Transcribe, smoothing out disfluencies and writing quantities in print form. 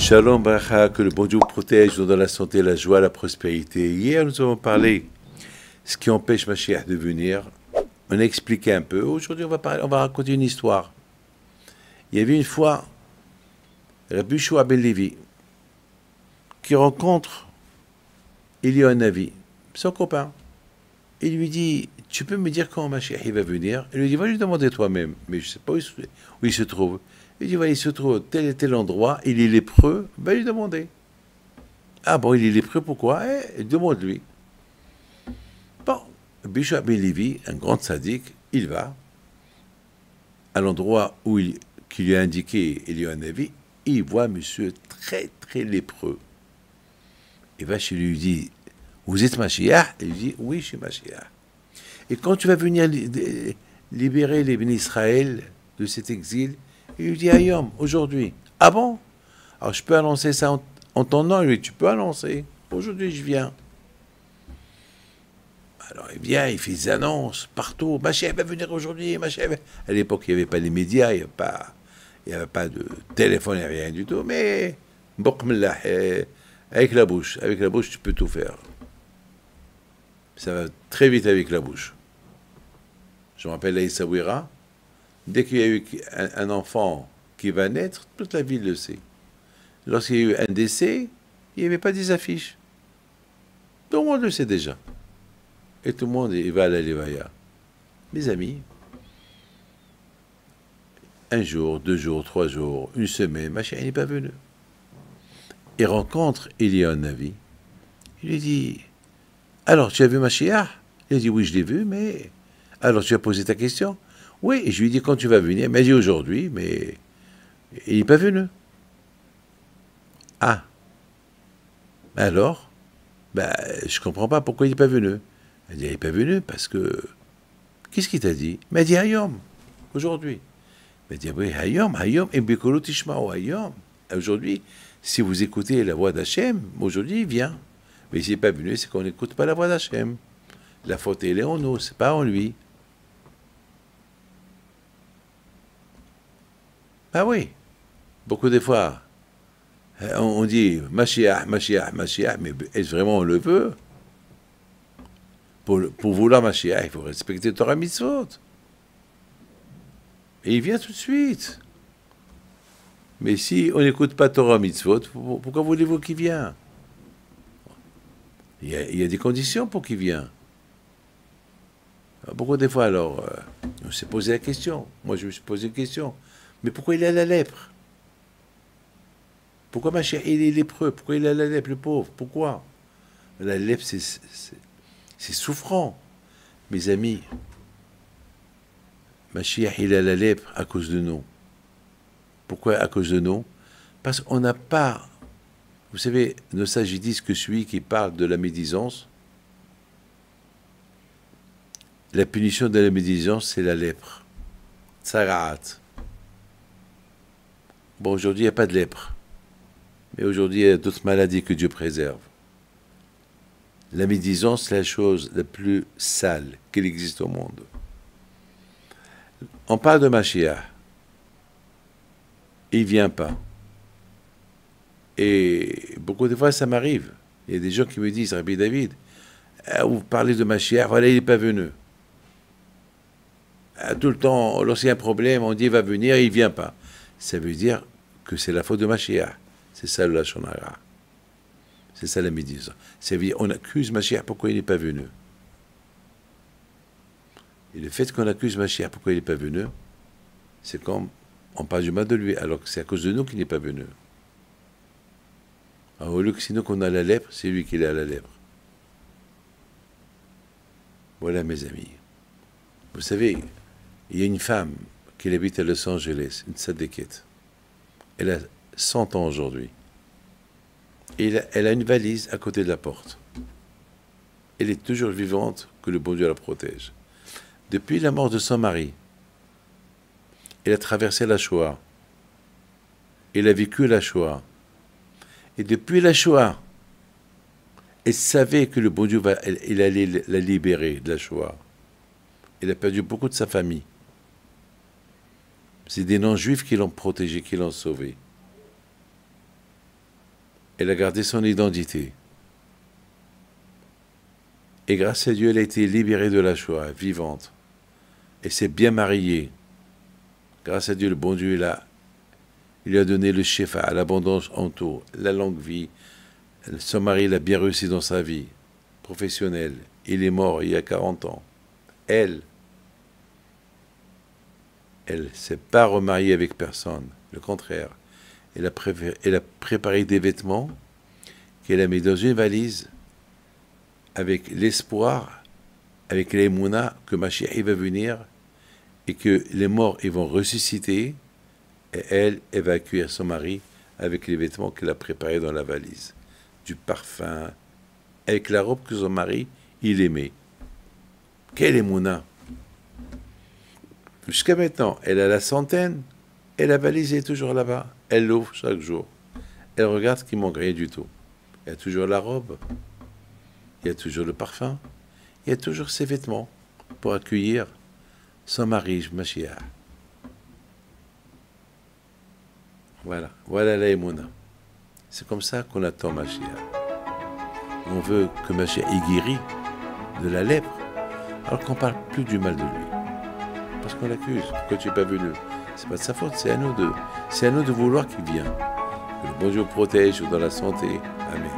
Shalom Bracha, que le bon Dieu vous protège, nous donne la santé, la joie, la prospérité. Hier, nous avons parlé ce qui empêche Mashiach de venir. On a expliqué un peu. Aujourd'hui, on va raconter une histoire. Il y avait une fois Rabbi Shua ben Levi qui rencontre Eliyahu Hanavi, son copain. Il lui dit, tu peux me dire quand Mashiach il va venir? Il lui dit, va lui demander toi-même. Mais je ne sais pas où il se trouve. Il dit, voilà, il se trouve à tel et tel endroit, il est lépreux, va lui demander. Ah bon, il est lépreux, pourquoi? Demande-lui. Bon, Rabbi Shua ben Levi, un grand sadique, il va à l'endroit qui lui a indiqué Eliyahu Hanavi, et il voit monsieur très très lépreux. Il va chez lui, il lui dit, vous êtes Mashiach? Il lui dit, oui, je suis Mashiach. Et quand tu vas venir libérer les bénis Israël de cet exil, il lui dit, Ayom, aujourd'hui. Ah bon? Alors je peux annoncer ça en ton nom? Il lui dit, tu peux annoncer. Aujourd'hui, je viens. Alors il vient, il fait des annonces partout. Mashiach va venir aujourd'hui. Mashiach. À l'époque, il n'y avait pas les médias, il n'y avait pas de téléphone, rien du tout. Mais, avec la bouche, tu peux tout faire. Ça va très vite avec la bouche. Je me rappelle la Issawira, dès qu'il y a eu un enfant qui va naître, toute la ville le sait. Lorsqu'il y a eu un décès, il n'y avait pas des affiches. Tout le monde le sait déjà. Et tout le monde il va à la Levaya. Mes amis, un jour, 2 jours, 3 jours, une semaine, Mashiach n'est pas venu. Il rencontre Eliyahu Hanavi. Il lui dit, alors tu as vu Mashiach? Il a dit, oui, je l'ai vu, mais... Alors, tu as posé ta question? Oui, et je lui ai dit, quand tu vas venir? Il m'a dit aujourd'hui, mais il n'est pas venu. Ah. Alors? Je ne comprends pas pourquoi il n'est pas venu. Il dit, il n'est pas venu parce que... Qu'est-ce qu'il t'a dit? Il m'a dit, Hayom, aujourd'hui. Il m'a dit, oui, Hayom, et Bekolo Tishmao, Hayom. Aujourd'hui, si vous écoutez la voix d'Hachem, aujourd'hui, il vient. Mais s'il n'est pas venu, c'est qu'on n'écoute pas la voix d'Hachem. La faute, elle est en nous, c'est pas en lui. Ah oui, beaucoup de fois, on dit Mashiach, Mashiach, Mashiach, mais est-ce vraiment on le veut? Pour vouloir Mashiach, il faut respecter Torah Mitzvot. Et il vient tout de suite. Mais si on n'écoute pas Torah Mitzvot, pourquoi voulez-vous qu'il vienne? Il y a des conditions pour qu'il vienne. Beaucoup de fois, alors, on s'est posé la question. Moi, je me suis posé une question. Mais pourquoi il a la lèpre? Pourquoi Mashiach, il est lépreux? Pourquoi il a la lèpre, le pauvre? Pourquoi? La lèpre, c'est souffrant. Mes amis, Mashiach, il a la lèpre à cause de nous. Pourquoi à cause de nous? Parce qu'on n'a pas... Vous savez, nos sages disent que celui qui parle de la médisance, la punition de la médisance, c'est la lèpre. Tsaraat. Bon, aujourd'hui, il n'y a pas de lèpre. Mais aujourd'hui, il y a d'autres maladies que Dieu préserve. La médisance, c'est la chose la plus sale qu'il existe au monde. On parle de Mashiach. Il ne vient pas. Et beaucoup de fois, ça m'arrive. Il y a des gens qui me disent, Rabbi David, vous parlez de Mashiach, voilà, il n'est pas venu. Tout le temps, lorsqu'il y a un problème, on dit il va venir, il ne vient pas. Ça veut dire que c'est la faute de Mashiach. C'est ça le Lashon Hara. C'est ça la médisance. Ça veut dire on accuse Mashiach pourquoi il n'est pas venu. Et le fait qu'on accuse Mashiach pourquoi il n'est pas venu, c'est comme on parle du mal de lui, alors que c'est à cause de nous qu'il n'est pas venu. Alors, au lieu que sinon qu'on a la lèpre, c'est lui qui a la lèpre. Voilà mes amis. Vous savez, il y a une femme qui habite à Los Angeles, une tzadékette. Elle a 100 ans aujourd'hui. Et elle a une valise à côté de la porte. Elle est toujours vivante, que le bon Dieu la protège. Depuis la mort de son mari, elle a traversé la Shoah. Elle a vécu la Shoah. Et depuis la Shoah, elle savait que le bon Dieu il allait la libérer de la Shoah. Elle a perdu beaucoup de sa famille. C'est des non-juifs qui l'ont protégée, qui l'ont sauvée. Elle a gardé son identité. Et grâce à Dieu, elle a été libérée de la Shoah, vivante. Et s'est bien mariée. Grâce à Dieu, le bon Dieu, il lui a donné le shefa, l'abondance en tout, la longue vie. Son mari l'a bien réussi dans sa vie professionnelle. Il est mort il y a 40 ans. Elle ne s'est pas remariée avec personne. Le contraire. Elle a préparé des vêtements qu'elle a mis dans une valise avec l'espoir, avec l'émouna que Mashiach va venir et que les morts ils vont ressusciter et elle va accueillir son mari avec les vêtements qu'elle a préparés dans la valise. Du parfum, avec la robe que son mari, il aimait. Quelle émouna! Jusqu'à maintenant, elle a la centaine et la valise est toujours là-bas. Elle l'ouvre chaque jour. Elle regarde qu'il ne manque rien du tout. Il y a toujours la robe, il y a toujours le parfum, il y a toujours ses vêtements pour accueillir son mari, Mashiach. Voilà la émouna. C'est comme ça qu'on attend Mashiach. On veut que Mashiach y guérit de la lèpre, alors qu'on ne parle plus du mal de lui. Parce qu'on l'accuse. Pourquoi tu n'es pas venu? C'est pas de sa faute, c'est à nous de vouloir qu'il vienne. Que le bon Dieu protège dans la santé. Amen.